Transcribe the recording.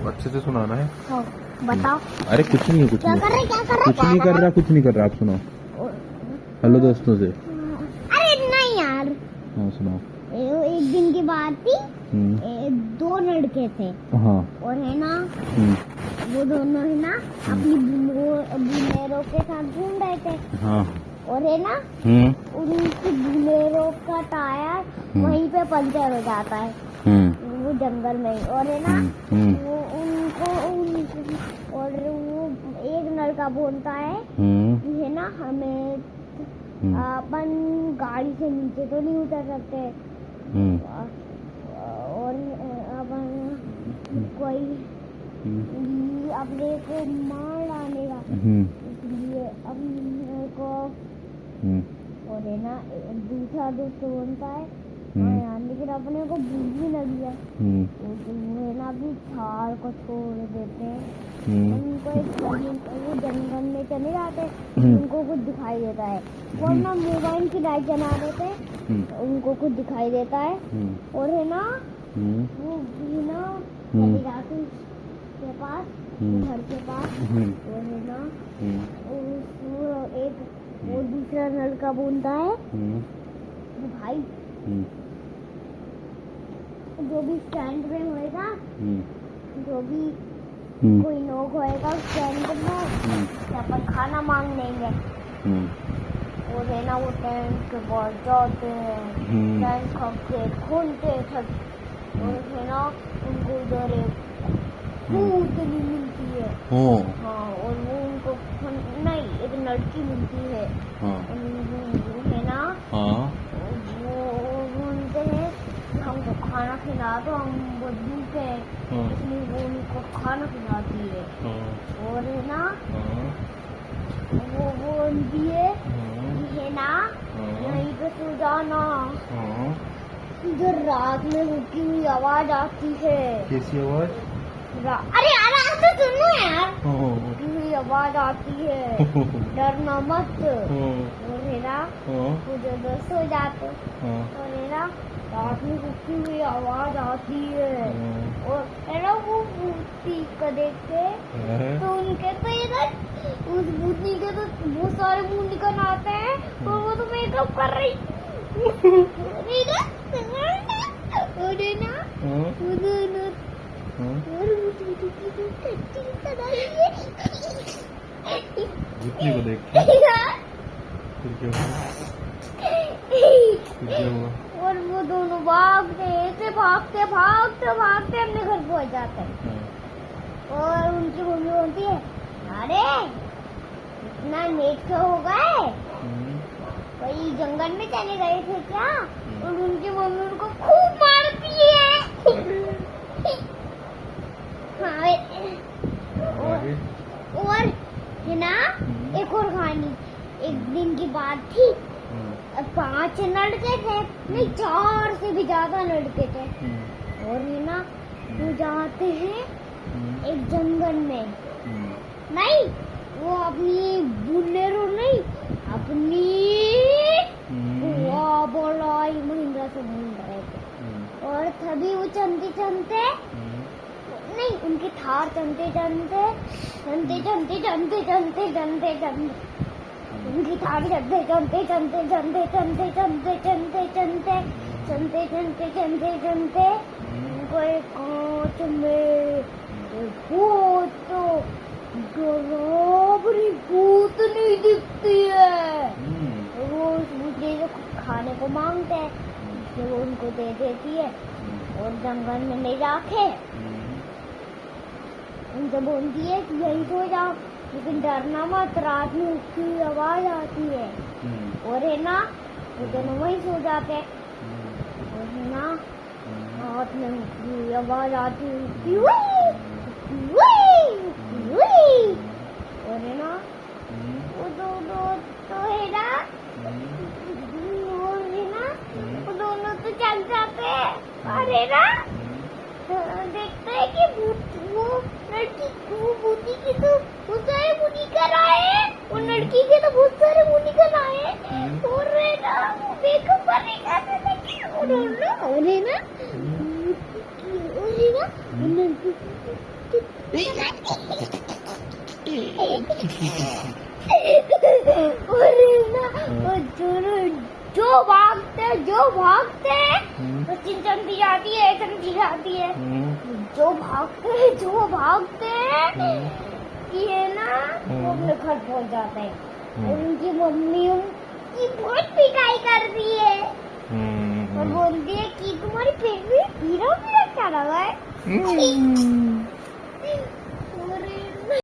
अच्छे से सुनाना है। हाँ, बताओ। अरे कुछ नहीं कुछ नहीं कुछ नहीं कर रहा आप सुनाओ। हेलो दोस्तों से। अरे नहीं यार। हाँ सुनाओ। एक दिन की बात थी। दो लड़के थे। हाँ। और है ना वो दोनों है ना अपनी बुलेरो के साथ घूम रहे थे। हाँ। और है ना उनकी बुलेरो का टायर वहीं पे पंचर हो जाता है वो जंगल में। और है ना वो उनको और वो एक लड़का बोलता है कि है ना हमें अपन गाड़ी से नीचे तो नहीं उतर सकते और अपन कोई अपने को मार डालेगा इसलिए अपने को। और है ना दूसरा दोस्त बोलता है यार लेकिन अपने को भूख भी लगी है है ना अभी थार को छोड़ देते हैं। उनको वो जंगल में चले जाते हैं उनको कुछ दिखाई देता है। वो ना मोबाइल की लाइट जला रहे थे उनको कुछ दिखाई देता है। और है ना वो भी ना चली जाती के पास घर के पास। और है ना एक वो दूसरा लड़का बोलता है भाई जो भी स्टैंड में होएगा जो भी कोई लोग होएगा स्टैंड में अपन खाना मांग लेंगे। और है ना वो टेंट के पास जाते हैं टेंट खपते खोलते छत। और है ना उनको उधर एक भूतनी मिलती है। हाँ और वो उनको नहीं एक लड़की मिलती है। है ना वो बोलते हैं हमको खाना खिला दो हम बहुत भूखे हैं इसलिए वो उनको खाना खिलाती है। और है ना वो बोलती है ना यहीं पे सो जाना। इधर रात में रुकी हुई आवाज आती है। कैसी आवाज? अरे यार आप तो सुनो यार रुकी हुई आवाज आती है डरना मत। और है ना वो जब सो जाते और है ना रात में रुकी हुई आवाज आती है। और है ना वो भूती को देखते तो उनके तो इधर उस भूतनी के तो बहुत सारे मुंह निकल आते हैं और वो तो मेकअप कर रही और है ना भूतनी को देख के फिर क्या हुआ? और वो दोनों भागते ऐसे भागते भागते भागते अपने घर पहुंच जाते हैं। और उनकी मम्मी बोलती है अरे इतना लेट क्यों हो गए कोई जंगल में चले गए थे क्या? और उनकी मम्मी उनको खूब मारती है। हाँ और है ना एक और कहानी। एक दिन की बात थी 5 लड़के थे नहीं 4 से भी ज्यादा लड़के थे। और है ना वो जाते हैं एक जंगल में नहीं वो अपनी बुलेरो नहीं अपनी बोलाई महिंद्रा से घूम रहे थे। और तभी वो चलते नहीं उनकी थार चलते उनकी थार चलते उनको एक कांच में बराबरी भूतनी दिखती है। वो उस भूतनी को खाने को मांगते हैं इसलिए वो उनको दे देती है। और जंगल में ले जाके उनसे बोलती है कि यही सो जाओ लेकिन डरना मत रात में उसकी आवाज आती है। और है ना वो दोनों वही सो जाते हैं। और है ना रात में उसकी आवाज आती है और है ना वो दोनों तो है ना वो दोनों तो चल जाते हैं। और है ना देखते हैं कि वो लड़की वो बूटी की तो बहुत सारे मुंह निकल आए और लड़की के तो बहुत सारे मुंह निकल आए। और है ना मेकअप करने का और है ना लड़की जो भागते तो चमकी जाती है, चमकी जाती है। जो भागते ये ना वो अपने घर पहुंच जाते हैं। और उनकी मम्मी उनकी बहुत पिटाई कर रही है और बोलती है कि तुम्हारी पेट में कीड़ा चढ़ा हुआ है।